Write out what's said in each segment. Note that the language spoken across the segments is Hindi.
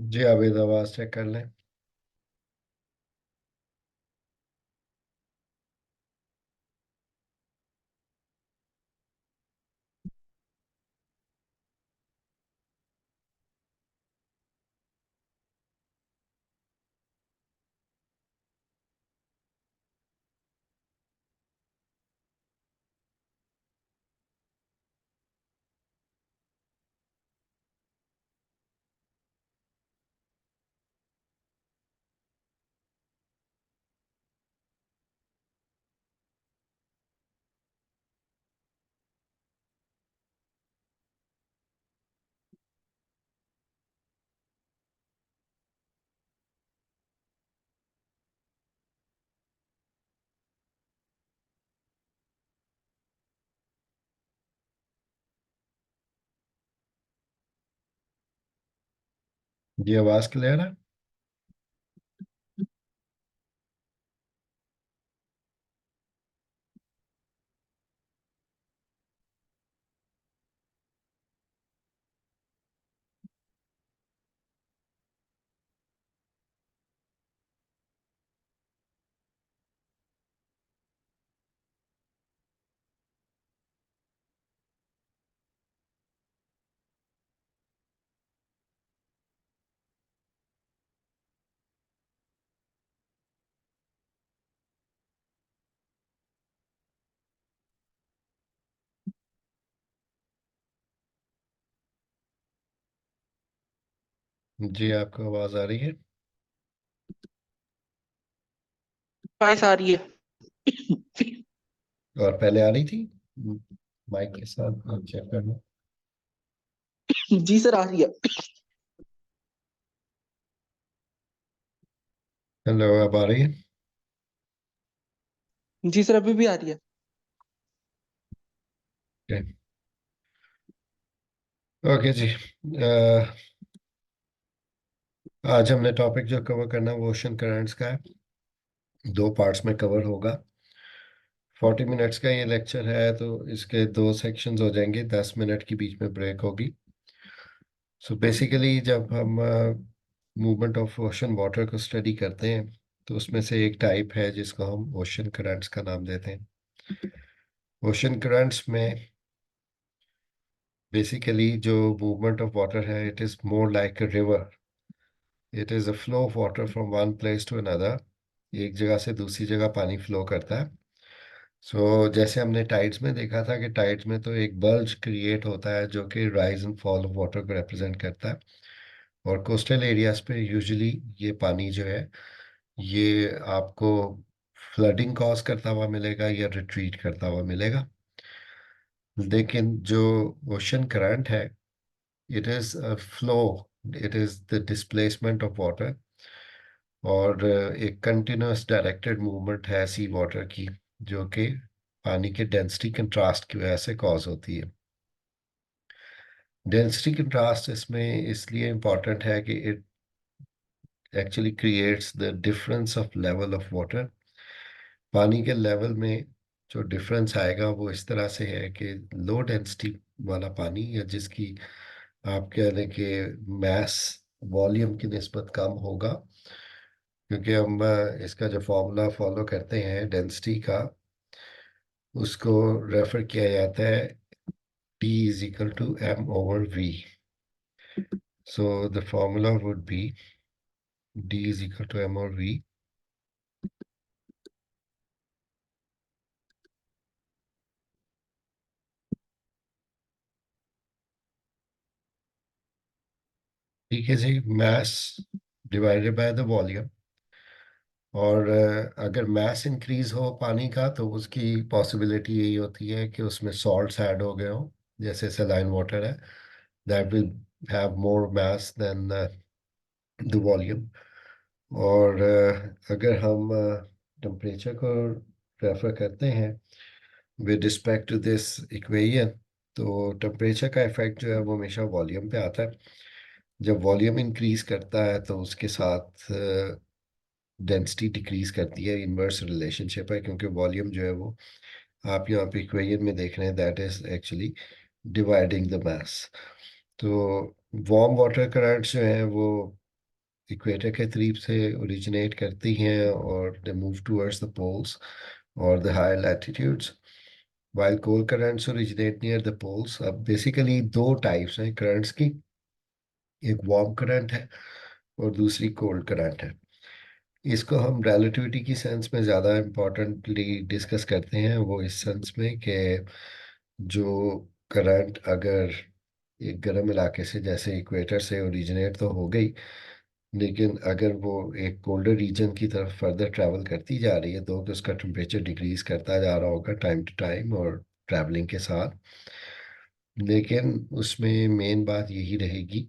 जी आप इस आवाज चेक कर लें। जी आवाज क्लियर है। जी आपको आवाज आ रही है। वॉइस आ रही है। और पहले आ रही थी माइक के साथ चेक कर लो। जी सर, आ रही है। हेलो अब आ रही है। जी सर, अभी भी आ रही है। ओके जी। आज हमने टॉपिक जो कवर करना है वो ओशन करंट्स का है। दो पार्ट्स में कवर होगा। 40 मिनट्स का ये लेक्चर है तो इसके दो सेक्शंस हो जाएंगे, 10 मिनट की बीच में ब्रेक होगी। सो बेसिकली जब हम मूवमेंट ऑफ ओशन वाटर को स्टडी करते हैं तो उसमें से एक टाइप है जिसको हम ओशन करंट्स का नाम देते हैं। ओशन करंट्स में बेसिकली जो मूवमेंट ऑफ वाटर है, it is more like a river. It is a flow of water from one place to another. एक जगह से दूसरी जगह पानी फ्लो करता है। जैसे हमने टाइड्स में देखा था कि टाइड्स में तो एक बल्ज क्रिएट होता है जो कि rise and fall of water को रिप्रेजेंट करता है। और कोस्टल एरियाज पे यूजुअली ये पानी जो है ये आपको फ्लडिंग कॉज करता हुआ मिलेगा या रिट्रीट करता हुआ मिलेगा। लेकिन जो ओशन करंट है, it is a flow, it is the displacement of water. और एक कंटिन्यूअस डायरेक्टेड मूवमेंट है सी वाटर की, जो कि पानी के डेंसिटी कंट्रास्ट की वजह से कॉज होती है। डेंसिटी कंट्रास्ट इसमें इसलिए इम्पॉर्टेंट है कि it actually creates the difference of level of water. पानी के लेवल में जो डिफरेंस आएगा वो इस तरह से है कि लो डेंसिटी वाला पानी या जिसकी आप कह लें कि मैस वॉल्यूम की निस्बत कम होगा। क्योंकि हम इसका जो फॉर्मूला फॉलो करते हैं डेंसिटी का, उसको रेफर किया जाता है T is equal to m over v. So the formula would be D is equal to m over v. ठीक है जी, mass divided by the volume। और अगर mass इंक्रीज हो पानी का तो उसकी पॉसिबिलिटी यही होती है कि उसमें सॉल्ट्स ऐड हो गए हो, जैसे सलाइन वाटर है, that will have more mass than the volume. और अगर हम टेम्परेचर को रेफर करते हैं with respect to this equation, तो टेम्परेचर का इफेक्ट जो है वो हमेशा वॉल्यूम पे आता है। जब वॉल्यूम इंक्रीज करता है तो उसके साथ डेंसिटी डिक्रीज करती है। इनवर्स रिलेशनशिप है, क्योंकि वॉल्यूम जो है वो आप यहाँ पे इक्वेशन में देख रहे हैं, that is actually dividing the mass. तो वार्म वाटर करंट्स जो हैं वो इक्वेटर के करीब से ओरिजिनेट करती हैं और they move towards the poles और the higher latitudes, while cold currents originate near the poles. अब बेसिकली दो टाइप्स हैं करंट्स की, एक वार्म करंट है और दूसरी कोल्ड करंट है। इसको हम रिलेटिविटी की सेंस में ज़्यादा इम्पोर्टेंटली डिस्कस करते हैं, वो इस सेंस में कि जो करंट अगर एक गर्म इलाके से जैसे इक्वेटर से ओरिजिनेट तो हो गई, लेकिन अगर वो एक कोल्डर रीजन की तरफ फर्दर ट्रैवल करती जा रही है, तो कि उसका टेम्परेचर डिक्रीज करता जा रहा होगा टाइम टू टाइम और ट्रैवलिंग के साथ, लेकिन उसमें मेन बात यही रहेगी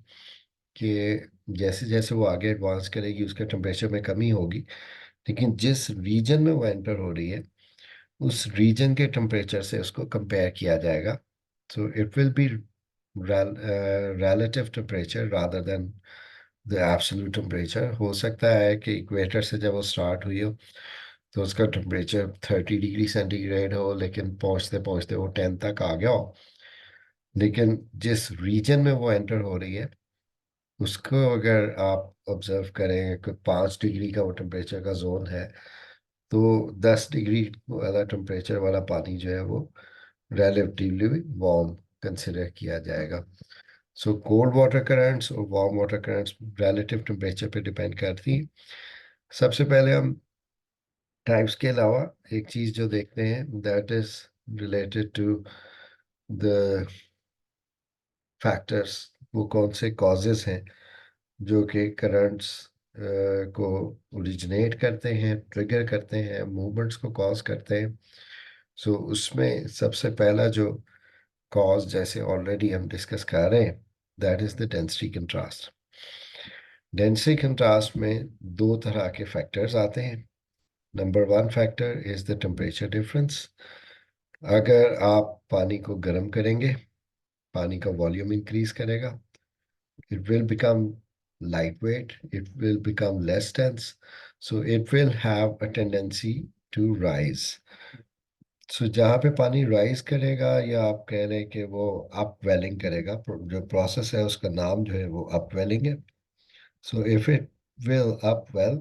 कि जैसे जैसे वो आगे एडवांस करेगी उसके टेम्परेचर में कमी होगी, लेकिन जिस रीजन में वो एंटर हो रही है उस रीजन के टेम्परेचर से उसको कंपेयर किया जाएगा। So it will B relative temperature rather than the absolute temperature। हो सकता है कि इक्वेटर से जब वो स्टार्ट हुई हो तो उसका टेम्परेचर 30 डिग्री सेंटीग्रेड हो, लेकिन पहुंचते पहुंचते वो 10 तक आ गया हो, लेकिन जिस रीजन में वो एंटर हो रही है उसको अगर आप ऑब्जर्व करें कि 5 डिग्री का वो टेम्परेचर का जोन है, तो 10 डिग्री वाला टेम्परेचर वाला पानी जो है वो relatively वार्म कंसिडर किया जाएगा। सो कोल्ड वाटर करंट्स और warm water currents relative temperature पे डिपेंड करती हैं। सबसे पहले हम टाइप्स के अलावा एक चीज़ जो देखते हैं that is related to the factors, वो कौन से कॉजेज हैं जो कि करंट्स को ओरिजिनेट करते हैं, ट्रिगर करते हैं, मूवमेंट्स को कॉज करते हैं। सो उसमें सबसे पहला जो कॉज, जैसे ऑलरेडी हम डिस्कस कर रहे हैं, that is the density contrast. Density contrast में दो तरह के फैक्टर्स आते हैं। Number one factor is the temperature difference. अगर आप पानी को गर्म करेंगे, पानी का वॉल्यूम इंक्रीज करेगा, it will become lightweight, it will become less dense, so it will have a tendency to rise। सो जहाँ पे पानी राइज करेगा, या आप कह रहे हैं कि वो अपवेलिंग करेगा, जो प्रोसेस है उसका नाम जो है वो अपवेलिंग है। So if it will upwell,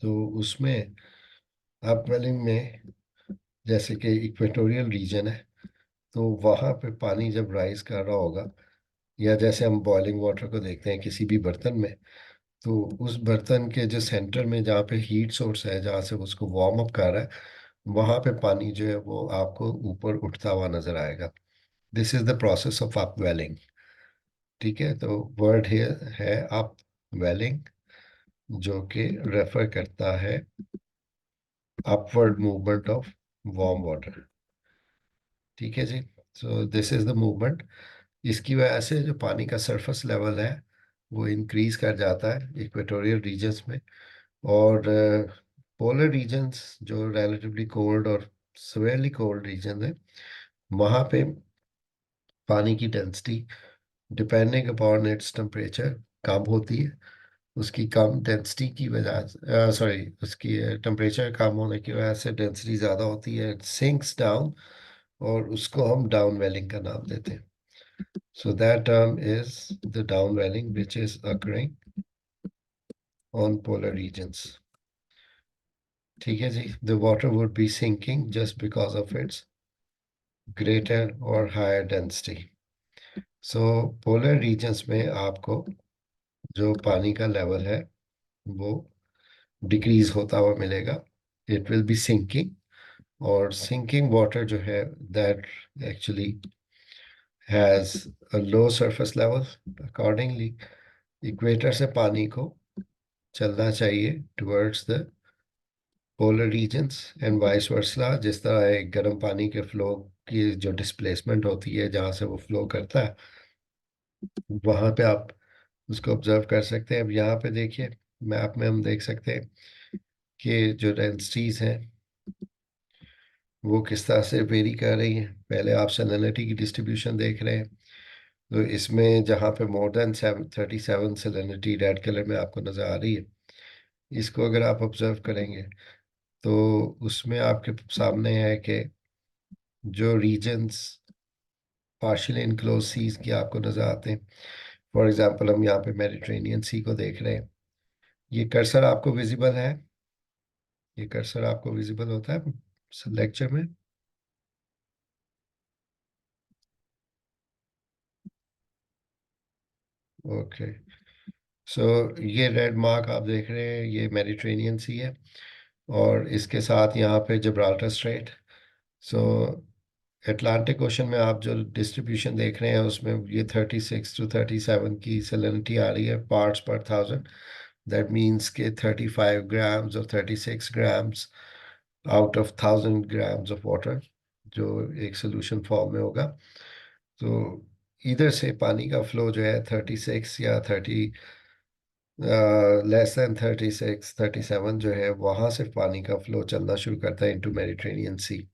तो उसमें अपवेलिंग में जैसे कि इक्वेटोरियल रीजन है, तो वहाँ पे पानी जब राइज कर रहा होगा, या जैसे हम बॉइलिंग वाटर को देखते हैं किसी भी बर्तन में, तो उस बर्तन के जो सेंटर में जहाँ पे हीट सोर्स है, जहाँ से उसको वार्म अप कर रहा है, वहाँ पे पानी जो है वो आपको ऊपर उठता हुआ नजर आएगा। This is the process of upwelling. ठीक है, तो वर्ड हियर है अपवेलिंग, जो कि रेफर करता है upward movement of warm water. ठीक है जी। So this is the movement. इसकी वजह से जो पानी का सरफेस लेवल है वो इंक्रीज कर जाता है इक्वेटोरियल रीजन्स में, और पोलर रीजन्स जो रिलेटिवली कोल्ड और सवेरली कोल्ड रीजन है, वहाँ पे पानी की density depending upon its temperature कम होती है। उसकी कम डेंसिटी की वजह, सॉरी, उसकी टेम्परेचर कम होने की वजह से डेंसिटी ज़्यादा होती है, इट सिंक्स डाउन, और उसको हम डाउन वेलिंग का नाम देते हैं। So that term is the downwelling which is occurring on polar regions. ठीक है जी। The water would be sinking just because of its greater और हायर डेंसिटी। सो पोलर रीजन्स में आपको जो पानी का लेवल है वो डिक्रीज होता हुआ मिलेगा, इट विल बी सिंकिंग। और सिंकिंग वाटर जो है that actually has a low surface level, accordingly equator से पानी को चलना चाहिए towards the polar regions and vice versa. जिस तरह एक गर्म पानी के फ्लो की जो डिस्प्लेसमेंट होती है जहाँ से वो फ्लो करता है, वहाँ पे आप उसको ऑब्जर्व कर सकते हैं। अब यहाँ पे देखिए, मैप में हम देख सकते हैं कि जो डेंसिटीज हैं वो किस तरह से वेरी कर रही हैं। पहले आप सैलिनिटी की डिस्ट्रीब्यूशन देख रहे हैं, तो इसमें जहाँ पे more than 37 salinity red colour में आपको नज़र आ रही है, इसको अगर आप ऑब्जर्व करेंगे तो उसमें आपके सामने है कि जो रीजन्स पार्शियली इनक्लोज सीज की आपको नज़र आते हैं, फॉर एग्जांपल हम यहाँ पे मेडिटेरेनियन सी को देख रहे हैं। ये कर्सर आपको विजिबल है? ये कर्सर आपको विजिबल होता है लेक्चर में? ओके। सो ये रेड मार्क आप देख रहे हैं, ये मेडिटेरेनियन सी है। और इसके साथ यहाँ पे जिब्राल्टर स्ट्रेट। सो अटलांटिक ओशन में आप जो डिस्ट्रीब्यूशन देख रहे हैं उसमें ये 36 to 37 की सैलिनिटी आ रही है पार्ट्स पर थाउजेंड। दैट मीन्स के 35 ग्राम्स और 36 grams out of 1000 grams of water जो एक सोल्यूशन फॉर्म में होगा। तो इधर से पानी का फ्लो जो है 36 या 30 लेस देन 36 37 जो है वहां से पानी का फ्लो चलना शुरू करता है इनटू मेडिटेरेनियन सी।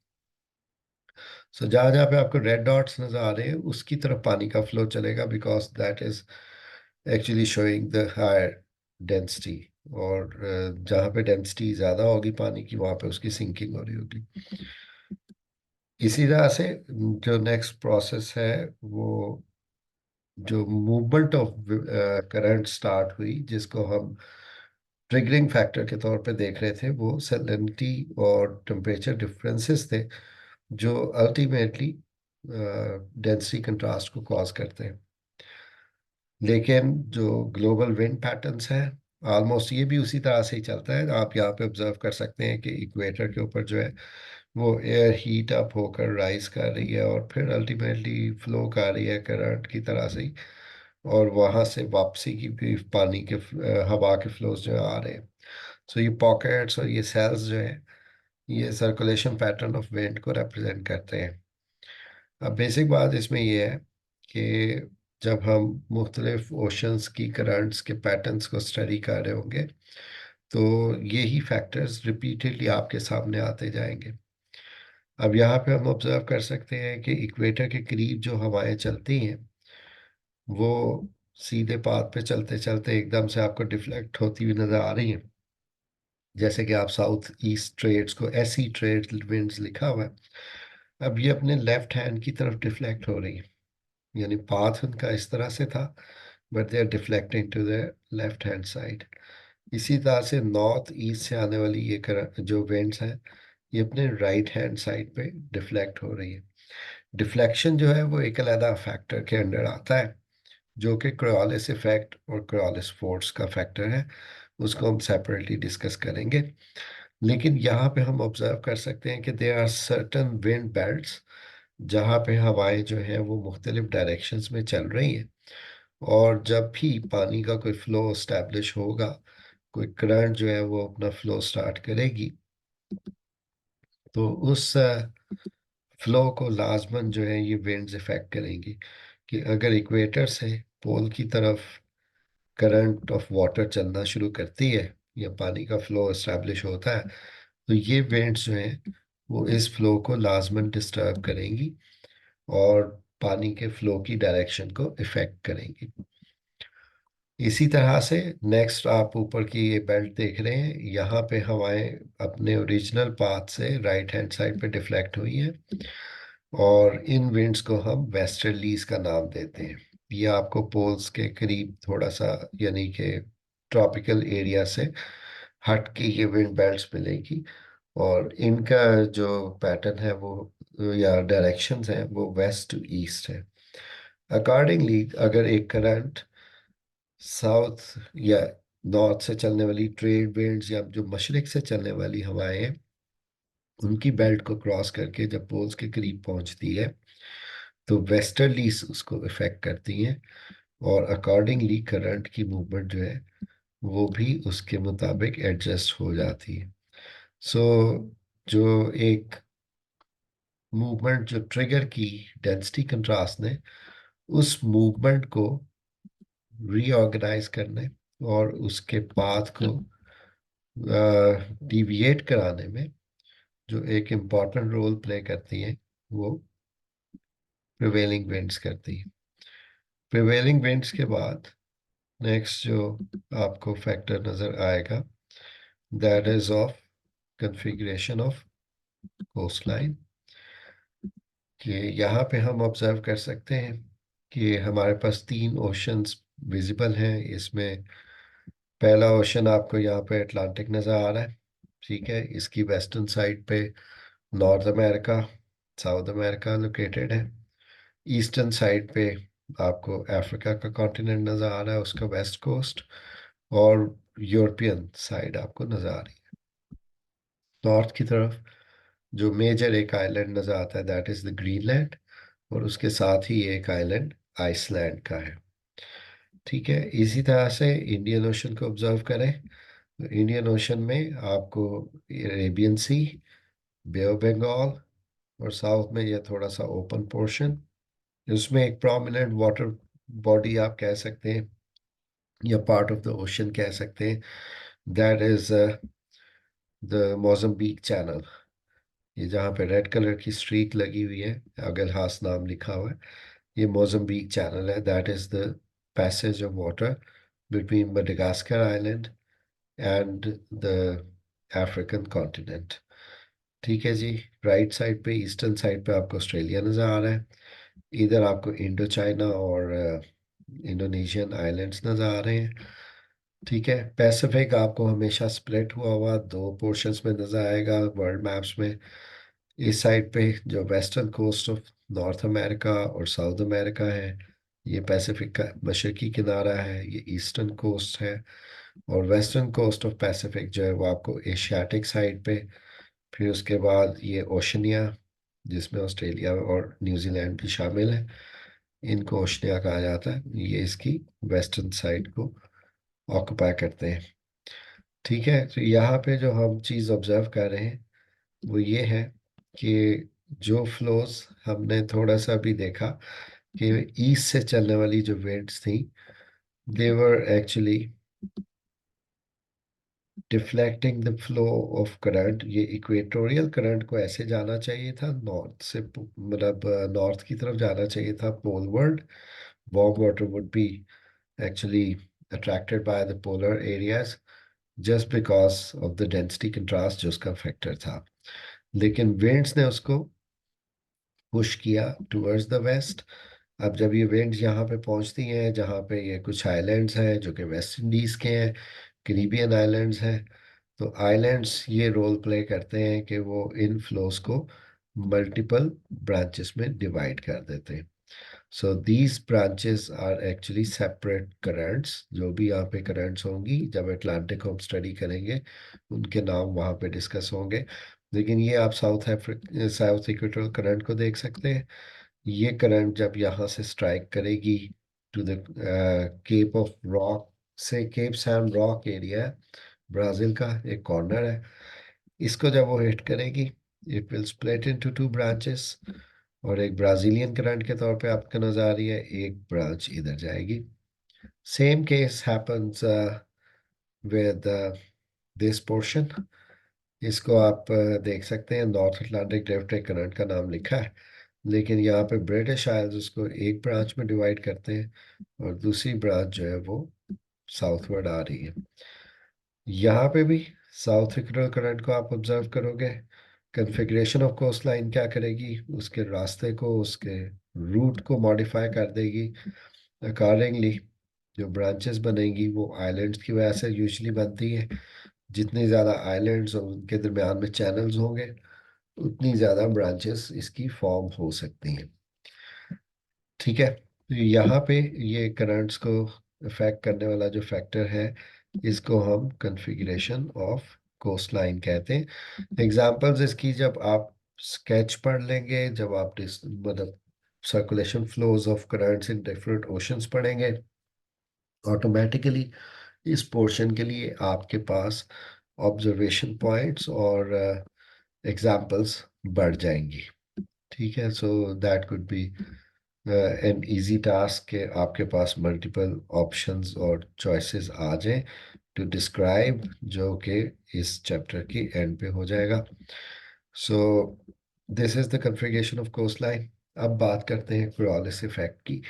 सो जहाँ जहाँ पे आपको रेड डॉट्स नजर आ रहे हैं उसकी तरफ पानी का फ्लो चलेगा, because that is actually showing the higher density. और जहाँ पे डेंसिटी ज़्यादा होगी पानी की वहाँ पे उसकी सिंकिंग हो रही होगी। इसी तरह से जो नेक्स्ट प्रोसेस है वो जो मूवमेंट ऑफ करंट स्टार्ट हुई जिसको हम ट्रिगरिंग फैक्टर के तौर पे देख रहे थे, वो सैलिनिटी और टेम्परेचर डिफरेंसेस थे जो अल्टीमेटली डेंसिटी कंट्रास्ट को कॉज करते हैं। लेकिन जो ग्लोबल विंड पैटर्न्स हैं ऑलमोस्ट ये भी उसी तरह से ही चलता है। आप यहाँ पे ऑब्जर्व कर सकते हैं कि इक्वेटर के ऊपर जो है वो एयर हीट अप होकर राइज कर रही है और फिर अल्टीमेटली फ्लो कर रही है करंट की तरह से ही। और वहां से वापसी की भी पानी के हवा के फ्लोज जो आ रहे हैं। सो ये पॉकेट्स और ये सेल्स जो है ये सर्कुलेशन पैटर्न ऑफ विंड को रिप्रेजेंट करते हैं। अब बेसिक बात इसमें ये है कि जब हम मुख्तलिफ ओशंस की करंट्स के पैटर्न्स को स्टडी कर रहे होंगे तो यही फैक्टर्स रिपीटेडली आपके सामने आते जाएंगे। अब यहाँ पे हम ऑब्जर्व कर सकते हैं कि इक्वेटर के करीब जो हवाएं चलती हैं वो सीधे पाथ पे चलते चलते एकदम से आपको डिफ्लेक्ट होती हुई नजर आ रही हैं। जैसे कि आप साउथ ईस्ट ट्रेड्स को एसी ट्रेड विंड्स लिखा हुआ है, अब ये अपने लेफ्ट हैंड की तरफ डिफ्लेक्ट हो रही है। यानी पाथ उनका इस तरह से था but they are deflecting to the left hand side. इसी तरह से नॉर्थ ईस्ट से आने वाली ये जो विंड्स हैं ये अपने राइट हैंड साइड पे डिफ्लेक्ट हो रही है। डिफ्लेक्शन जो है वो एक अलग फैक्टर के अंडर आता है जो कि क्रियोलिस इफेक्ट और क्रियोलिस फोर्स का फैक्टर है। उसको हम सेपरेटली डिस्कस करेंगे। लेकिन यहाँ पे हम ऑब्जर्व कर सकते हैं कि there are certain wind belts जहाँ पे हवाएं जो है वो मुख्तलिफ डायरेक्शंस में चल रही हैं। और जब भी पानी का कोई फ्लो स्टैब्लिश होगा, कोई करंट जो है वो अपना फ्लो स्टार्ट करेगी, तो उस फ्लो को लाजमन जो है ये विंड्स इफेक्ट करेंगी। कि अगर इक्वेटर से पोल की तरफ करंट ऑफ वाटर चलना शुरू करती है या पानी का फ्लो एस्टेब्लिश होता है तो ये विंड्स जो हैं वो इस फ्लो को लाजमन डिस्टर्ब करेंगी और पानी के फ्लो की डायरेक्शन को इफेक्ट करेंगी। इसी तरह से नेक्स्ट आप ऊपर की ये बेल्ट देख रहे हैं, यहाँ पे हवाएं अपने ओरिजिनल पाथ से राइट हैंड साइड पे डिफ्लेक्ट हुई हैं और इन विंड्स को हम वेस्टर्लीज का नाम देते हैं। ये आपको पोल्स के करीब थोड़ा सा यानी कि ट्रॉपिकल एरिया से हट के ये विंड बेल्ट्स मिलेगी। और इनका जो पैटर्न है वो या डायरेक्शंस हैं वो वेस्ट टू ईस्ट है। अकॉर्डिंगली अगर एक करंट साउथ या नॉर्थ से चलने वाली ट्रेड विंड्स या जो मशरिक से चलने वाली हवाएं हैं उनकी बेल्ट को क्रॉस करके जब पोल्स के करीब पहुंचती है तो वेस्टर्लीज उसको इफेक्ट करती हैं और अकॉर्डिंगली करंट की मूवमेंट जो है वो भी उसके मुताबिक एडजस्ट हो जाती है। सो जो एक मूवमेंट जो ट्रिगर की डेंसिटी कंट्रास्ट ने उस मूवमेंट को रीऑर्गेनाइज करने और उसके पाथ को डिविएट कराने में जो एक इम्पॉर्टेंट रोल प्ले करती हैं वो प्रिवेलिंग विंड्स करती है। प्रिवेलिंग विंड्स के बाद नेक्स्ट जो आपको फैक्टर नजर आएगा that is of configuration of coast line. कि यहाँ पे हम ऑब्जर्व कर सकते हैं कि हमारे पास तीन ओशंस विजिबल हैं इसमें। पहला ओशन आपको यहाँ पे अटलांटिक नज़र आ रहा है। ठीक है, इसकी वेस्टर्न साइड पे north America, south America located है। ईस्टर्न साइड पे आपको अफ्रीका का कॉन्टिनेंट नज़र आ रहा है, उसका वेस्ट कोस्ट। और यूरोपियन साइड आपको नज़र आ रही है। नॉर्थ की तरफ जो मेजर एक आइलैंड नज़र आता है दैट इज़ द ग्रीनलैंड, और उसके साथ ही एक आइलैंड आइसलैंड का है। ठीक है, इसी तरह से इंडियन ओशन को ऑब्जर्व करें तो इंडियन ओशन में आपको Arabian sea, Bay of Bengal, और साउथ में ये थोड़ा सा ओपन पोर्शन, उसमें एक प्रोमिनेंट वाटर बॉडी आप कह सकते हैं या पार्ट ऑफ द ओशन कह सकते हैं, that is the Mozambique channel. ये जहाँ पे रेड कलर की स्ट्रीक लगी हुई है, अगलहास नाम लिखा हुआ है, ये मोज़म्बिक चैनल है। That is the passage of water between Madagascar island and the African continent. ठीक है जी। राइट साइड पे, ईस्टर्न साइड पे आपको ऑस्ट्रेलिया नज़र आ रहा है। इधर आपको इंडो चाइना और इंडोनेशियन आइलैंड्स नज़र आ रहे हैं। ठीक है, पैसिफिक आपको हमेशा स्प्लिट हुआ हुआ दो पोर्शंस में नज़र आएगा वर्ल्ड मैप्स में। इस साइड पे जो western coast of North America और साउथ अमेरिका है, ये पैसिफिक का मशरकी किनारा है, ये ईस्टर्न कोस्ट है। और वेस्टर्न कोस्ट ऑफ पैसिफिक जो है वो आपको एशियाटिक साइड पे, फिर उसके बाद ये ओशनिया, जिसमें ऑस्ट्रेलिया और न्यूजीलैंड भी शामिल है, इनको ओशनिया कहा जाता है। ये इसकी वेस्टर्न साइड को ऑक्युपाई करते हैं। ठीक है, तो यहाँ पे जो हम चीज़ ऑब्जर्व कर रहे हैं वो ये है कि जो फ्लोज हमने थोड़ा सा भी देखा कि ईस्ट से चलने वाली जो विंड्स थी, they were actually deflecting the flow of current. ये इक्वेटोरियल करंट को ऐसे जाना चाहिए था नॉर्थ से, मतलब नॉर्थ की तरफ जाना चाहिए था poleward. Warm water would be actually attracted by the polar areas just because of the density contrast जो उसका फैक्टर था। लेकिन विंड्स ने उसको पुश किया टुवर्ड्स द वेस्ट। अब जब ये विंड्स यहाँ पे पहुँचती हैं जहाँ पे ये कुछ आइलैंड्स हैं जो कि वेस्ट इंडीज के हैं, कैरिबियन आइलैंड्स हैं, तो आइलैंड्स ये रोल प्ले करते हैं कि वो इन फ्लोस को मल्टीपल ब्रांचेस में डिवाइड कर देते हैं। So these branches are actually separate currents. जो भी यहाँ पे करंट्स होंगी जब अटलांटिक को हम स्टडी करेंगे उनके नाम वहाँ पे डिस्कस होंगे। लेकिन ये आप साउथ इक्वेटोरियल करंट को देख सकते हैं। ये करंट जब यहाँ से स्ट्राइक करेगी to the cape of rock, से cape San Roque area, Brazil का एक कॉर्नर है, इसको जब वो हिट करेगी it will split into two branches. और एक ब्राजीलियन करंट के तौर पे आपको नजर आ रही है, एक ब्रांच इधर जाएगी। Same case happens with this portion. इसको आप देख सकते हैं, नॉर्थ अटलांटिक ड्रिफ्ट एक करंट का नाम लिखा है, लेकिन यहाँ पे ब्रिटिश आइल्स उसको एक ब्रांच में डिवाइड करते हैं और दूसरी ब्रांच जो है वो साउथवर्ड आ रही है। यहाँ पे भी साउथ इक्वेटोरियल करंट को आप ऑब्जर्व करोगे, कन्फिग्रेशन ऑफ कोस्ट लाइन क्या करेगी, उसके रास्ते को, उसके रूट को मॉडिफाई कर देगी अकॉर्डिंगली। जो ब्रांचेस बनेगी वो आइलैंड्स की वजह से यूजली बनती है। जितनी ज़्यादा आइलैंड्स और उनके दरमियान में चैनल्स होंगे उतनी ज़्यादा ब्रांचेस इसकी फॉर्म हो सकती हैं। ठीक है, तो यहाँ पे ये करंट्स को अफेक्ट करने वाला जो फैक्टर है इसको हम कन्फिग्रेशन ऑफ कोस्ट लाइन कहते हैं। एग्जाम्पल्स इसकी जब आप स्केच पढ़ लेंगे, जब आप मतलब circulation flows of currents in different oceans पढ़ेंगे, ऑटोमेटिकली इस पोर्शन के लिए आपके पास ऑब्जर्वेशन पॉइंट्स और एग्जाम्पल्स बढ़ जाएंगी। ठीक है, so that could be an easy task के आपके पास मल्टीपल ऑप्शंस और चॉइसेस आ जाएं टू डिस्क्राइब, जो कि इस चैप्टर की एंड पे हो जाएगा। So this is the configuration of coast line. अब बात करते हैं कोरियोलिस इफेक्ट की।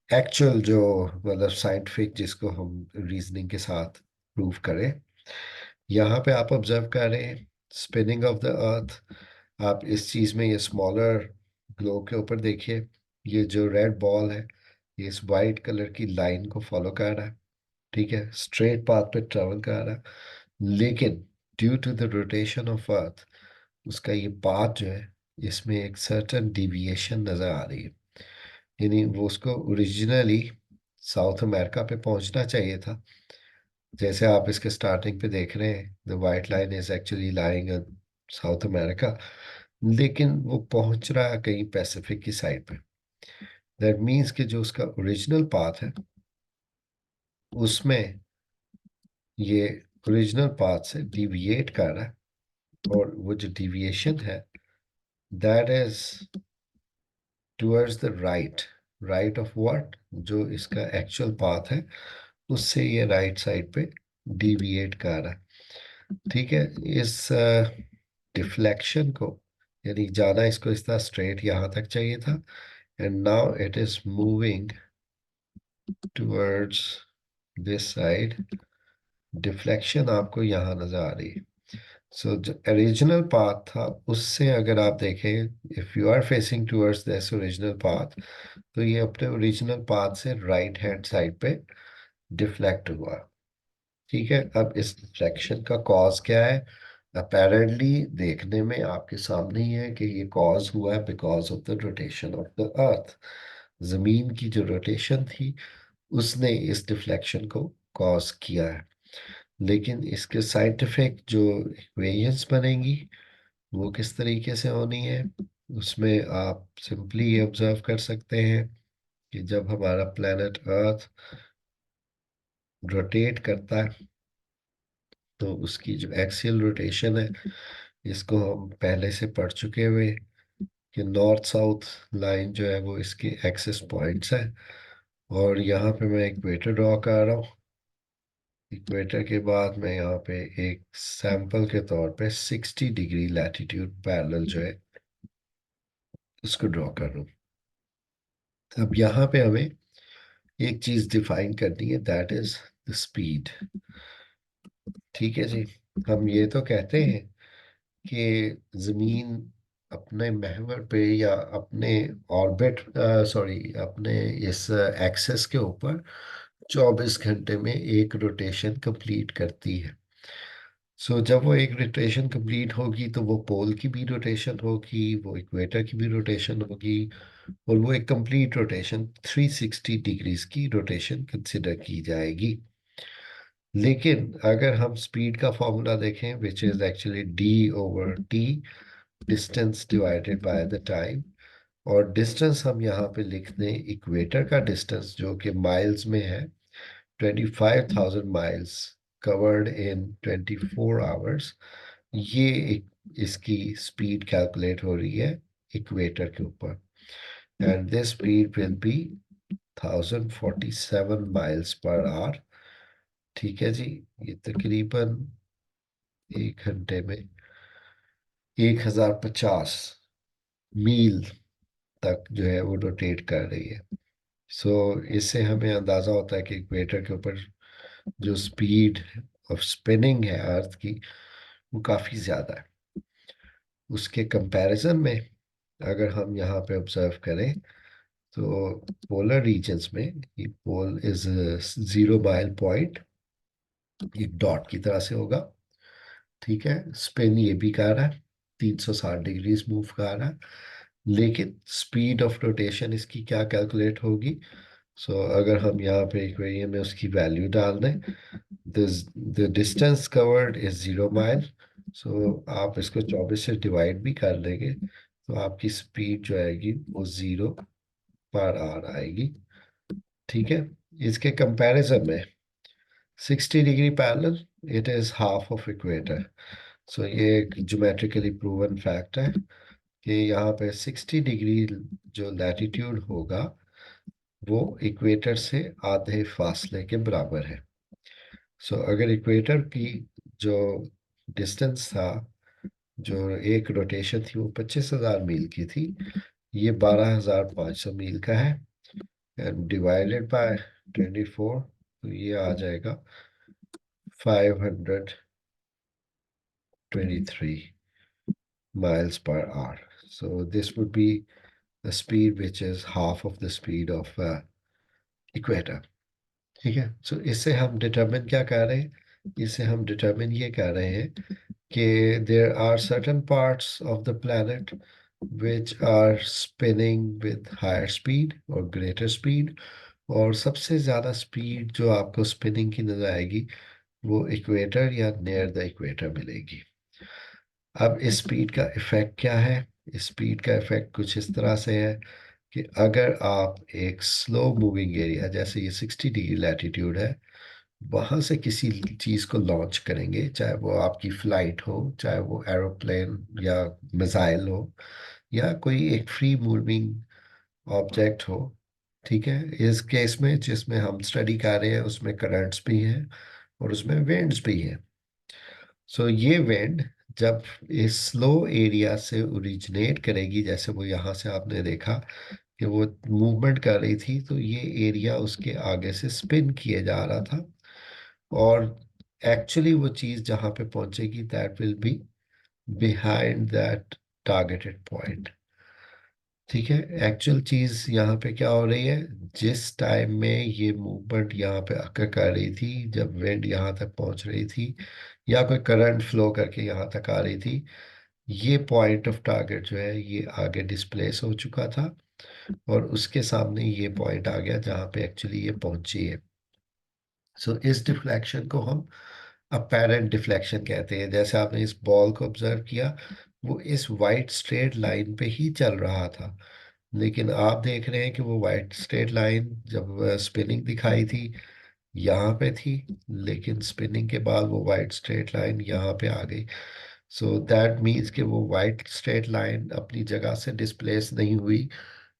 एक्चुअल जो मतलब साइंटिफिक, जिसको हम रीजनिंग के साथ प्रूव करें। यहाँ पे आप ऑब्जर्व कर रहे हैं स्पिनिंग ऑफ द अर्थ। आप इस चीज़ में ये स्मॉलर ग्लोब के ऊपर देखिए, ये जो रेड बॉल है ये इस वाइट कलर की लाइन को फॉलो कर रहा है, ठीक है, स्ट्रेट पाथ पे ट्रेवल कर रहा है। लेकिन due to the rotation of earth उसका ये पाथ जो है इसमें एक सर्टेन डिविएशन नजर आ रही है। यानी वो उसको ओरिजिनली साउथ अमेरिका पे पहुंचना चाहिए था, जैसे आप इसके स्टार्टिंग पे देख रहे हैं, the white line is actually lying in south America, लेकिन वो पहुंच रहा है कहीं पैसिफिक की साइड पे। दैट मीन्स कि जो उसका ओरिजिनल पाथ है उसमें ये ओरिजिनल पाथ से डिविएट कर रहा है, और वो जो डिविएशन है that is towards the right. Right of what? जो इसका एक्चुअल पाथ है उससे ये राइट साइड पे डिविएट कर रहा है, ठीक है। इस डिफ्लेक्शन को, यानी जाना इसको इस तरह स्ट्रेट यहाँ तक चाहिए था, and now it is moving towards this side. Deflection आपको यहाँ नजर आ रही है। सो जो ओरिजिनल पाथ था उससे अगर आप देखें, if you are facing towards this original path, तो ये अपने ओरिजिनल पाथ से राइट हैंड साइड पे डिफ्लेक्ट हुआ, ठीक है। अब इस डिफ्लेक्शन का कॉज क्या है? अपेरेंटली देखने में आपके सामने ही है कि ये कॉज हुआ है because of the rotation of the अर्थ। जमीन की जो रोटेशन थी उसने इस डिफ्लेक्शन को कॉज किया है। लेकिन इसके साइंटिफिक जो इक्वेशंस बनेंगी वो किस तरीके से होनी है, उसमें आप सिंपली ये ऑब्जर्व कर सकते हैं कि जब हमारा प्लेनेट अर्थ रोटेट करता है तो उसकी जो एक्सियल रोटेशन है, इसको हम पहले से पढ़ चुके हुए कि नॉर्थ साउथ लाइन जो है वो इसके एक्सिस पॉइंट्स है। और यहाँ पे मैं इक्वेटर ड्रॉ कर रहा हूँ। इक्वेटर के बाद मैं यहाँ पे एक सैंपल के तौर पे 60 डिग्री लैटिट्यूड पैरेलल जो है उसको ड्रॉ कर रहा हूँ। अब यहाँ पे हमें एक चीज डिफाइन करनी है, दैट इज द स्पीड, ठीक है जी। हम ये तो कहते हैं कि जमीन अपने महवर पे या अपने ऑर्बिट, सॉरी, अपने इस एक्सेस के ऊपर 24 घंटे में एक रोटेशन कंप्लीट करती है। सो जब वो एक रोटेशन कंप्लीट होगी तो वो पोल की भी रोटेशन होगी, वो इक्वेटर की भी रोटेशन होगी, और वो एक कंप्लीट रोटेशन 360 डिग्रीज की रोटेशन कंसिडर की जाएगी। लेकिन अगर हम स्पीड का फॉर्मूला देखें, which is actually d/t, distance divided by the time, और डिस्टेंस हम यहाँ पे लिख दें इक्वेटर का डिस्टेंस जो कि माइल्स में है, 25,000 माइल्स कवर्ड इन 24 आवर्स। ये इसकी स्पीड कैलकुलेट हो रही है इक्वेटर के ऊपर, and this speed will be 1047 miles per hour, ठीक है जी। ये तकरीबन एक घंटे में 1050 मील तक जो है वो रोटेट कर रही है। सो इससे हमें अंदाजा होता है कि इक्वेटर के ऊपर जो स्पीड ऑफ स्पिनिंग है अर्थ की वो काफी ज्यादा है। उसके कंपैरिजन में अगर हम यहाँ पे ऑब्जर्व करें तो पोलर रीजन्स में ये पोल इज 0 माइल पॉइंट, एक डॉट की तरह से होगा, ठीक है। स्पिन ये भी कर रहा है, 360 डिग्रीज मूव कर रहा है, लेकिन स्पीड ऑफ रोटेशन इसकी क्या कैलकुलेट होगी? सो अगर हम यहाँ पे इक्वेशन में उसकी वैल्यू डाल दें, the distance covered is 0 mile, सो आप इसको 24 से डिवाइड भी कर लेंगे तो आपकी स्पीड जो आएगी वो 0 पर आएगी, ठीक है। इसके कंपैरिजन में 60 degree parallel, it is half of equator. सो ये एक ज्योमेट्रिकली प्रूवन फैक्ट है कि यहाँ पे 60 डिग्री जो लैटिट्यूड होगा वो इक्वेटर से आधे फासले के बराबर है। सो अगर इक्वेटर की जो डिस्टेंस था, जो एक रोटेशन थी वो 25,000 मील की थी, ये 12,500 मील का है, एंड डिवाइडेड बाय 24, तो ये आ जाएगा 523 miles per hour. So this would be the speed which is half of the speed of equator. ठीक है, सो इससे हम डिटरमिन क्या कर रहे हैं, इससे हम डिटरमिन ये कर रहे हैं कि there are certain parts of the planet which are spinning with higher speed और greater speed, और सबसे ज़्यादा स्पीड जो आपको स्पिनिंग की नजर आएगी वो इक्वेटर या नियर द इक्वेटर मिलेगी। अब इस स्पीड का इफेक्ट क्या है? इस स्पीड का इफेक्ट कुछ इस तरह से है कि अगर आप एक स्लो मूविंग एरिया, जैसे ये 60 डिग्री लैटिट्यूड है, वहां से किसी चीज को लॉन्च करेंगे, चाहे वो आपकी फ्लाइट हो, चाहे वो एरोप्लेन या मिसाइल हो, या कोई एक फ्री मूविंग ऑब्जेक्ट हो। ठीक है, इस केस में जिसमें हम स्टडी कर रहे हैं उसमें करंट्स भी हैं और उसमें विंड्स भी हैं। सो ये विंड जब इस स्लो एरिया से ओरिजिनेट करेगी, जैसे वो यहाँ से आपने देखा कि वो मूवमेंट कर रही थी, तो ये एरिया उसके आगे से स्पिन किए जा रहा था, और एक्चुअली वो चीज़ जहाँ पे पहुंचेगी that will be behind that targeted point. ठीक है, एक्चुअल चीज यहाँ पे क्या हो रही है, जिस टाइम में ये मूवमेंट यहाँ पे अकर कर रही थी, जब विंड यहाँ तक पहुंच रही थी या कोई करंट फ्लो करके यहाँ तक आ रही थी, ये पॉइंट ऑफ टारगेट जो है ये आगे डिस्प्लेस हो चुका था, और उसके सामने ये पॉइंट आ गया जहाँ पे एक्चुअली ये पहुंची है। सो इस डिफ्लेक्शन को हम अपेरेंट डिफ्लेक्शन कहते हैं। जैसे आपने इस बॉल को ऑब्जर्व किया, वो इस वाइट स्ट्रेट लाइन पे ही चल रहा था, लेकिन आप देख रहे हैं कि वो वाइट स्ट्रेट लाइन जब स्पिनिंग दिखाई थी यहाँ पे थी, लेकिन स्पिनिंग के बाद वो वाइट स्ट्रेट लाइन यहाँ पे आ गई। सो दैट मीन्स कि वो वाइट स्ट्रेट लाइन अपनी जगह से डिस्प्लेस नहीं हुई,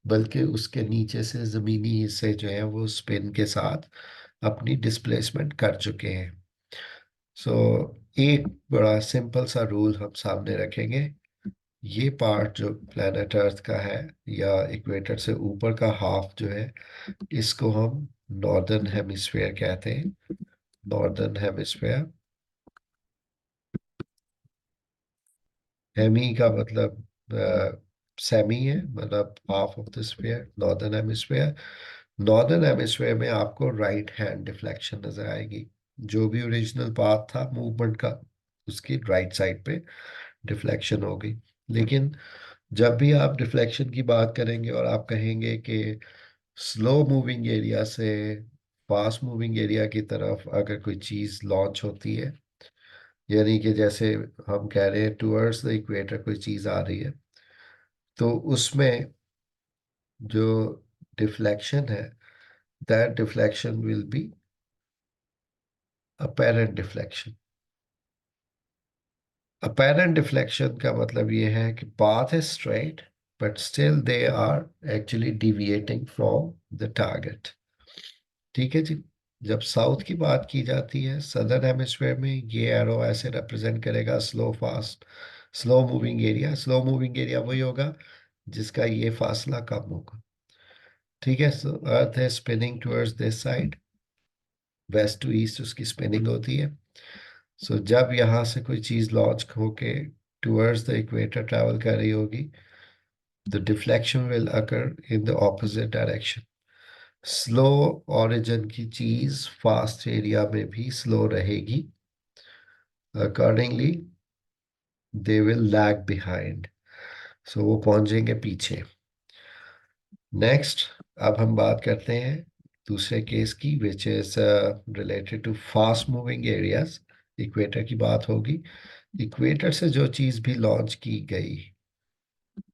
बल्कि उसके नीचे से ज़मीनी हिस्से जो हैं वो स्पिन के साथ अपनी डिस्प्लेसमेंट कर चुके हैं। सो एक बड़ा सिंपल सा रूल हम सामने रखेंगे। ये पार्ट जो प्लेनेट अर्थ का है, या इक्वेटर से ऊपर का हाफ जो है, इसको हम नॉर्दर्न हेमिस्फेयर कहते हैं। नॉर्दर्न हेमिस्फेयर, हेमी का मतलब सेमी है, मतलब half of the sphere, northern hemisphere. Northern hemisphere में आपको राइट हैंड डिफ्लेक्शन नजर आएगी। जो भी ओरिजिनल पाथ था मूवमेंट का, उसकी राइट साइड पे डिफ्लेक्शन होगी। लेकिन जब भी आप डिफ्लेक्शन की बात करेंगे और आप कहेंगे कि स्लो मूविंग एरिया से फास्ट मूविंग एरिया की तरफ अगर कोई चीज लॉन्च होती है, यानी कि जैसे हम कह रहे हैं टुवर्ड्स द इक्वेटर कोई चीज आ रही है, तो उसमें जो डिफ्लेक्शन है, that deflection will be apparent deflection. Apparent deflection का मतलब ये है कि पाथ है straight, but still they are actually deviating from the target. ठीक है जी। जब साउथ की बात की जाती है, सदर्न हेमिस्फेयर में, ये एरो ऐसे रिप्रेजेंट करेगा slow fast, slow moving area. Slow moving area वही होगा जिसका ये फासला कम होगा। ठीक है, सो अर्थ है spinning towards this side, west to east उसकी स्पिनिंग होती है। सो जब यहाँ से कोई चीज लॉन्च होके टुवर्ड्स द इक्वेटर ट्रैवल कर रही होगी, the deflection will occur in the opposite direction. Slow origin की चीज फास्ट एरिया में भी स्लो रहेगी, accordingly they will lag behind, so वो पहुंचेंगे पीछे। नेक्स्ट, अब हम बात करते हैं दूसरे केस की, which is related to fast moving areas. Equator की बात होगी। इक्वेटर से जो चीज भी लॉन्च की गई,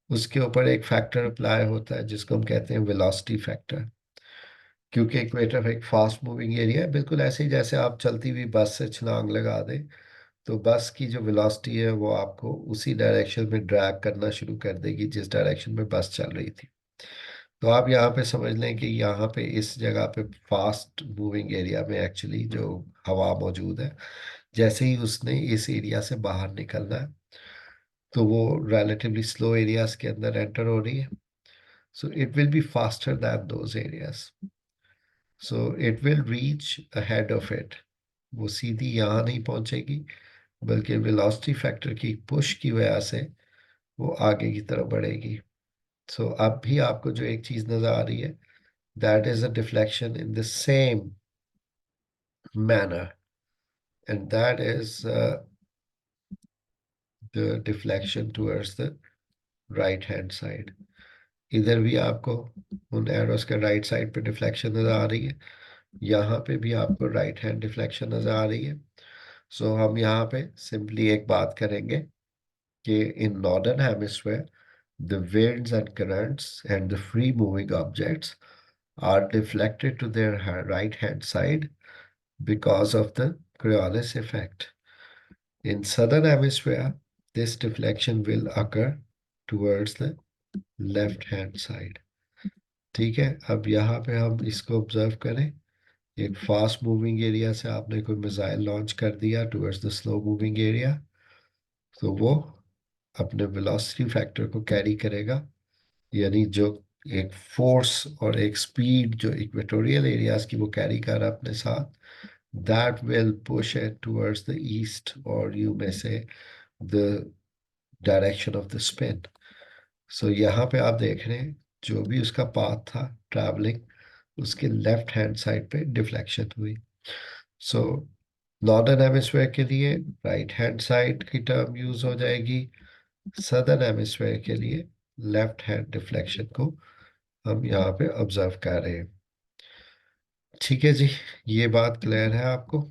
उसके ऊपर एक फैक्टर अप्लाई होता है जिसको हम कहते हैं वेलोसिटी फैक्टर। क्योंकि इक्वेटर एक फास्ट मूविंग एरिया है, बिल्कुल ऐसे ही जैसे आप चलती हुई बस से छलांग लगा दें, तो बस की जो वेलोसिटी है वो आपको उसी डायरेक्शन में ड्रैग करना शुरू कर देगी जिस डायरेक्शन में बस चल रही थी। तो आप यहाँ पे समझ लें कि यहाँ पे इस जगह पे फास्ट मूविंग एरिया में एक्चुअली जो हवा मौजूद है, जैसे ही उसने इस एरिया से बाहर निकलना है, तो वो relatively स्लो एरियाज के अंदर एंटर हो रही है। So it will be faster than those areas, so it will reach ahead of it. वो सीधी यहाँ नहीं पहुंचेगी, बल्कि वेलोसिटी फैक्टर की पुश की वजह से वो आगे की तरफ बढ़ेगी। सो अब भी आपको जो एक चीज नजर आ रही है, that is a deflection in the same manner, and that is the deflection towards the right hand side. इधर भी आपको उन एरोस के राइट साइड पे डिफ्लेक्शन नजर आ रही है, यहाँ पे भी आपको राइट हैंड डिफ्लेक्शन नजर आ रही है. सो हम यहाँ पे सिंपली एक बात करेंगे कि in northern hemisphere the winds and currents and the free moving objects are deflected to their right hand side because of the Coriolis effect. In southern hemisphere this deflection will occur towards the left hand side. ठीक है, अब यहाँ पे हम इसको ऑब्जर्व करें. एक फास्ट मूविंग एरिया से आपने कोई मिसाइल लॉन्च कर दिया towards the slow moving area, तो वो अपने वेलोसिटी फैक्टर को कैरी करेगा, यानी जो एक फोर्स और एक स्पीड जो इक्वेटोरियल एरियाज की वो कैरी कर रहा है अपने साथ, that will push it towards the east, और you may say the direction of the spin. So यहाँ पे आप देख रहे हैं जो भी उसका पाथ था ट्रैवलिंग, उसके लेफ्ट हैंड साइड पे डिफ्लेक्शन हुई. सो नॉर्दर्न हेमिस्फेयर के लिए राइट हैंड साइड की टर्म यूज हो जाएगी, सदर्न हेमिस्फेयर के लिए लेफ्ट हैंड डिफ्लेक्शन को हम यहाँ पे ऑब्जर्व कर रहे हैं. ठीक है जी, ये बात क्लियर है आपको?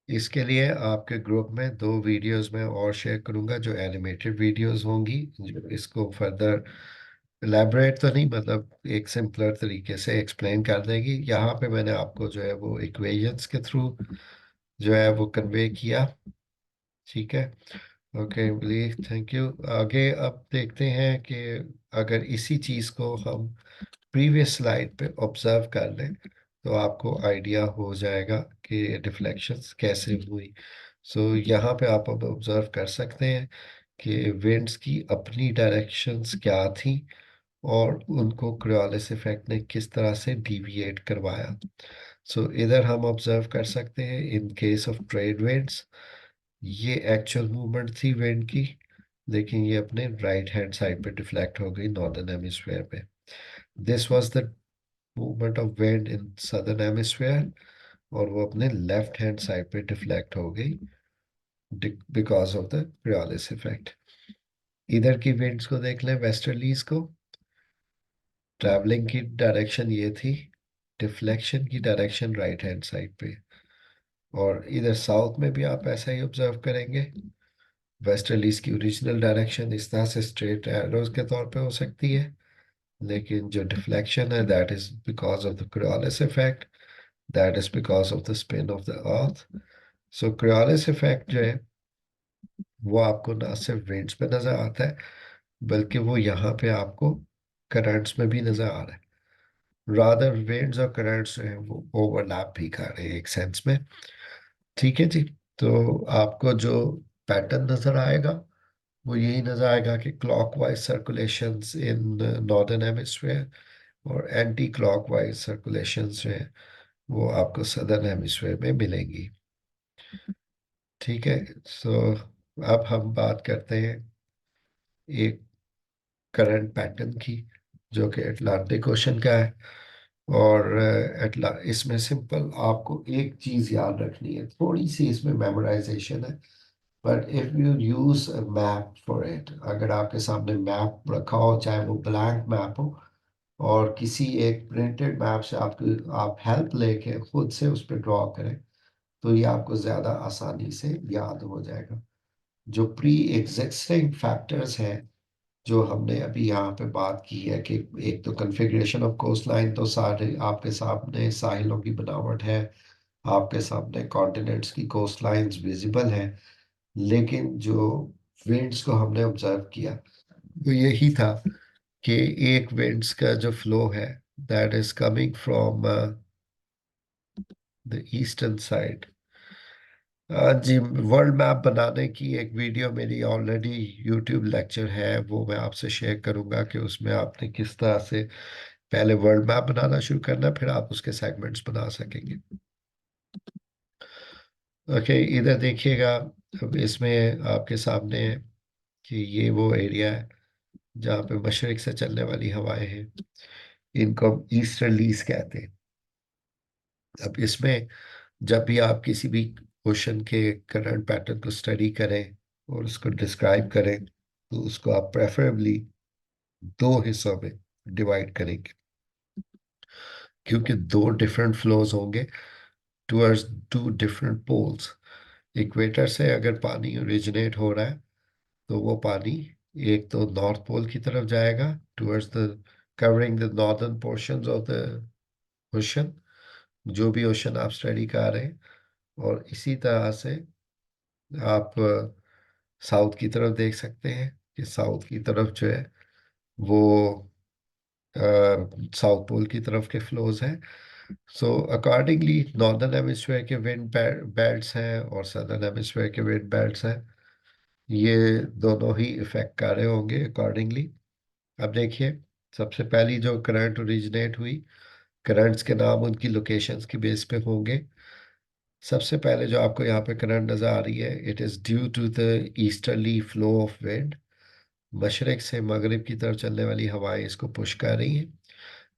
इसके लिए आपके ग्रुप में दो वीडियोस मैं और शेयर करूंगा जो एनिमेटेड वीडियोस होंगी, जो इसको फर्दर इलेबरेट तो नहीं, मतलब एक सिंपलर तरीके से एक्सप्लेन कर देगी. यहाँ पे मैंने आपको जो है वो इक्वेशंस के थ्रू जो है वो कन्वे किया. ठीक है, ओके प्लीज, थैंक यू. आगे अब देखते हैं कि अगर इसी चीज़ को हम प्रीवियस स्लाइड पे ऑब्जर्व कर लें तो आपको आइडिया हो जाएगा कि डिफ्लेक्शंस कैसे हुई. सो यहाँ पे आप अब ऑब्जर्व कर सकते हैं कि विंड्स की अपनी डायरेक्शंस क्या थी और उनको क्रियोलिस इफेक्ट ने किस तरह से डिविएट करवाया. सो इधर हम ऑब्जर्व कर सकते हैं in case of trade winds, ये एक्चुअल मूवमेंट थी विंड की, लेकिन ये अपने राइट हैंड साइड पे डिफ्लेक्ट हो गई नॉर्दर्न हेमिस्फीयर पे. This was the movement of wind in southern hemisphere, और वो अपने लेफ्ट हैंड साइड पे डिफ्लेक्ट हो गई because of the Coriolis effect. इधर की विंड्स को देख लें, वेस्टर्लीज को. ट्रैवलिंग की डायरेक्शन ये थी, डिफ्लेक्शन की डायरेक्शन राइट हैंड साइड पे. और इधर साउथ में भी आप ऐसा ही ऑब्जर्व करेंगे. वेस्टर्लीज की ओरिजिनल डायरेक्शन इस तरह से स्ट्रेट एरोज के तौर पे हो सकती है, लेकिन जो डिफ्लेक्शन है that is because of the Coriolis effect, that is because of the spin of the earth. So Coriolis effect जो है वो आपको ना सिर्फ विंड्स पे नजर आता है, बल्कि वो यहाँ पे आपको करंट्स में भी नजर आ रहा है. रादर विंड्स और करंट्स जो है वो ओवरलैप भी कर रहे हैं एक सेंस में. ठीक है जी, तो आपको जो पैटर्न नजर आएगा वो यही नजर आएगा कि clockwise circulations in northern hemisphere और एंटी क्लॉकवाइज सर्कुलेशंस जो है वो आपको सदर्न हेमिस्फीयर में मिलेंगी. ठीक है, सो अब हम बात करते हैं एक करंट पैटर्न की जो कि अटलांटिक ओशन का है. और इसमें सिंपल आपको एक चीज याद रखनी है, थोड़ी सी इसमें मेमोराइजेशन है, but if you use a map for it, अगर आपके सामने मैप रखा हो, चाहे वो ब्लैंक मैप हो, और किसी एक प्रिंटेड मैप से आप हेल्प लेके खुद से उस पर ड्रॉ करें, तो ये आपको ज्यादा आसानी से याद हो जाएगा. जो प्री एग्जिस्टिंग फैक्टर्स हैं जो हमने अभी यहाँ पे बात की है, कि एक तो कन्फिग्रेशन ऑफ कोस्ट लाइन, तो सारे आपके सामने साहिलों की बनावट है, आपके सामने कॉन्टिनेंट्स की कोस्ट लाइंस विजिबल हैं. लेकिन जो विंड्स को हमने ऑब्जर्व किया वो यही था कि एक विंड्स का जो फ्लो है that is coming from the eastern side. जी, वर्ल्ड मैप बनाने की एक वीडियो मेरी ऑलरेडी यूट्यूब लेक्चर है, वो मैं आपसे शेयर करूंगा कि उसमें आपने किस तरह से पहले वर्ल्ड मैप बनाना शुरू करना, फिर आप उसके सेगमेंट्स बना सकेंगे. ओके, इधर देखिएगा, अब इसमें आपके सामने है कि ये वो एरिया है जहाँ पे मशरक से चलने वाली हवाएं हैं, इनको हम ईस्टर्लीज कहते हैं। अब इसमें जब भी आप किसी भी ओशन के करंट पैटर्न को स्टडी करें और उसको डिस्क्राइब करें, तो उसको आप प्रेफरेबली दो हिस्सों में डिवाइड करेंगे, क्योंकि दो डिफरेंट फ्लोज होंगे towards two different poles. Equator से अगर पानी ओरिजिनेट हो रहा है, तो वो पानी एक तो नॉर्थ पोल की तरफ जाएगा, towards the covering the northern portions of the ocean, जो भी ओशन आप स्टडी कर रहे हैं। और इसी तरह से आप साउथ की तरफ देख सकते हैं कि साउथ की तरफ जो है वो साउथ पोल की तरफ के फ्लोज हैं। सो अकॉर्डिंगली नॉर्दर्न हेमिस्फीयर के विंड बेल्ट्स हैं और सदर्न हेमिस्फीयर के विंड बेल्ट्स हैं, ये दोनों ही इफेक्ट कर रहे होंगे अकॉर्डिंगली। अब देखिए, सबसे पहली जो करंट ओरिजिनेट हुई, करंट्स के नाम उनकी लोकेशंस की बेस पे होंगे। सबसे पहले जो आपको यहाँ पे करंट नजर आ रही है, it is due to the easterly flow of wind. मशरक से मगरिब की तरफ चलने वाली हवाएं इसको पुश कर रही हैं।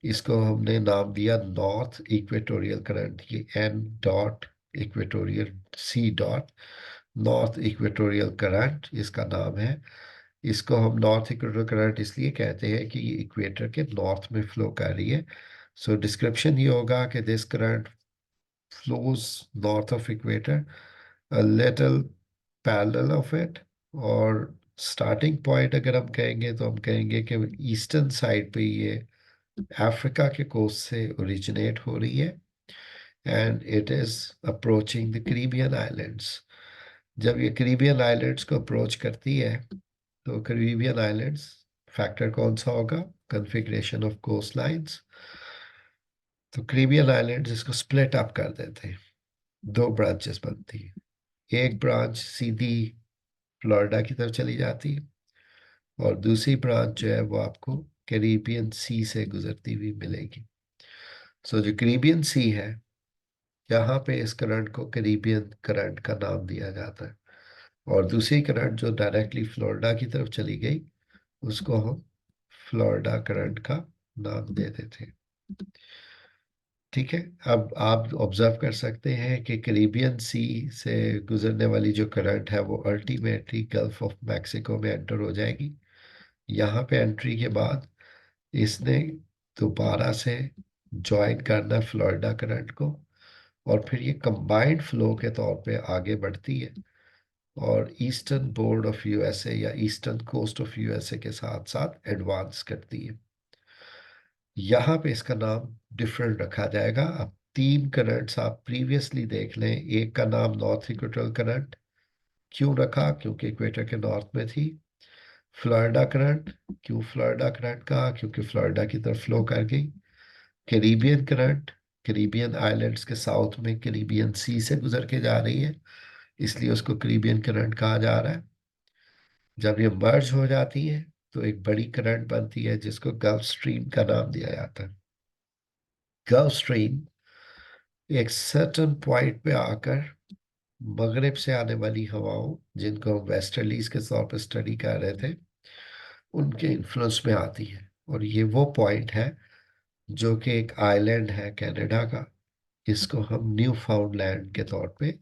इसको हमने नाम दिया नॉर्थ इक्वेटोरियल करंट, ये N dot equatorial C dot, North Equatorial current इसका नाम है। इसको हम नॉर्थ इक्वेटोरियल करंट इसलिए कहते हैं कि ये इक्वेटर के नॉर्थ में फ्लो कर रही है। सो डिस्क्रिप्शन ये होगा कि this current flows north of equator, a little parallel of it। और स्टार्टिंग पॉइंट अगर हम कहेंगे तो हम कहेंगे कि ईस्टर्न साइड पे ये अफ्रीका के कोस्ट से ओरिजिनेट हो रही है, and it is approaching the Caribbean islands. जब ये करीबियन आइलैंड्स को अप्रोच करती है, तो करीबियन आइलैंड्स, फैक्टर कौन सा होगा, कन्फिग्रेशन ऑफ कोस्ट लाइन्स। तो करीबियन आइलैंड्स इसको स्प्लिट अप कर देते हैं, दो ब्रांचेस बनती है। एक ब्रांच सीधी फ्लोरिडा की तरफ चली जाती है, और दूसरी ब्रांच जो है वो आपको कैरिबियन सी से गुजरती हुई मिलेगी। सो जो कैरिबियन सी है, यहाँ पे इस करंट को कैरिबियन करंट का नाम दिया जाता है। और दूसरी करंट जो डायरेक्टली फ्लोरिडा की तरफ चली गई, उसको हम फ्लोरिडा करंट का नाम दे देते हैं। ठीक है। अब आप ऑब्जर्व कर सकते हैं कि कैरिबियन सी से गुजरने वाली जो करंट है वो अल्टीमेटली गल्फ ऑफ मैक्सिको में एंटर हो जाएगी। यहाँ पे एंट्री के बाद इसने दोबारा से ज्वाइन करना फ्लोरिडा करंट को, और फिर ये कंबाइंड फ्लो के तौर पे आगे बढ़ती है, और ईस्टर्न बोर्ड ऑफ यूएसए या ईस्टर्न कोस्ट ऑफ यूएसए के साथ साथ एडवांस करती है। यहाँ पे इसका नाम डिफरेंट रखा जाएगा। अब तीन करंट्स आप प्रीवियसली देख लें। एक का नाम नॉर्थ इक्वेटोरियल करंट क्यों रखा, क्योंकि इक्वेटर के नॉर्थ में थी। फ्लोरिडा करंट, क्यों फ्लोरिडा करंट कहा, क्योंकि फ्लोरिडा की तरफ फ्लो कर गई। कैरिबियन करंट, कैरिबियन आइलैंड्स के साउथ में कैरिबियन सी से गुजर के जा रही है, इसलिए उसको कैरिबियन करंट कहा जा रहा है। जब ये मर्ज हो जाती है, तो एक बड़ी करंट बनती है जिसको गल्फ स्ट्रीम का नाम दिया जाता है। गल्फ स्ट्रीम एक सर्टेन पॉइंट पे आकर मगरिब से आने वाली हवाओं, जिनको हम वेस्टर्लीज के तौर पर स्टडी कर रहे थे, उनके इन्फ्लुएंस में आती है। और ये वो पॉइंट है जो कि एक आइलैंड है कनाडा का, इसको हम न्यू फाउंडलैंड के तौर पे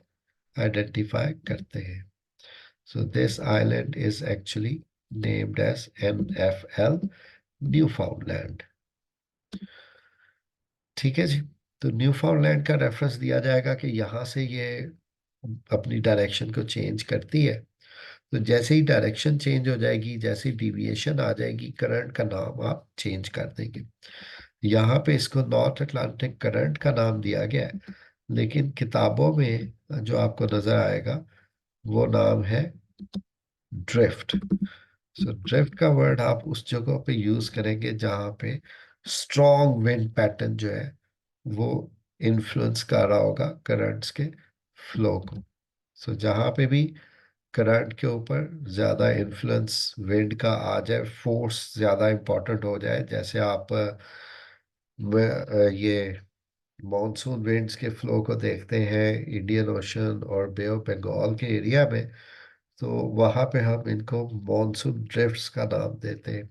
आइडेंटिफाई करते हैं। So this island is actually named as NFL, Newfoundland. ठीक है जी। तो न्यू फाउंडलैंड का रेफरेंस दिया जाएगा कि यहाँ से ये अपनी डायरेक्शन को चेंज करती है। तो जैसे ही डायरेक्शन चेंज हो जाएगी, जैसे ही डिविएशन आ जाएगी, करंट का नाम आप चेंज कर देंगे। यहाँ पे इसको नॉर्थ अटलांटिक करंट का नाम दिया गया है, लेकिन किताबों में जो आपको नजर आएगा वो नाम है ड्रिफ्ट। सो ड्रिफ्ट का वर्ड आप उस जगह पे यूज करेंगे जहाँ पे स्ट्रॉन्ग विंड पैटर्न जो है वो इन्फ्लुएंस कर रहा होगा करंट्स के फ्लो को। सो जहाँ पे भी करंट के ऊपर ज्यादा इन्फ्लुएंस विंड का आ जाए, फोर्स ज्यादा इंपॉर्टेंट हो जाए, जैसे आप ये मॉनसून विंड्स के फ्लो को देखते हैं इंडियन ओशन और बे ऑफ बंगाल के एरिया में, तो वहां पे हम इनको मॉनसून ड्रिफ्ट्स का नाम देते हैं।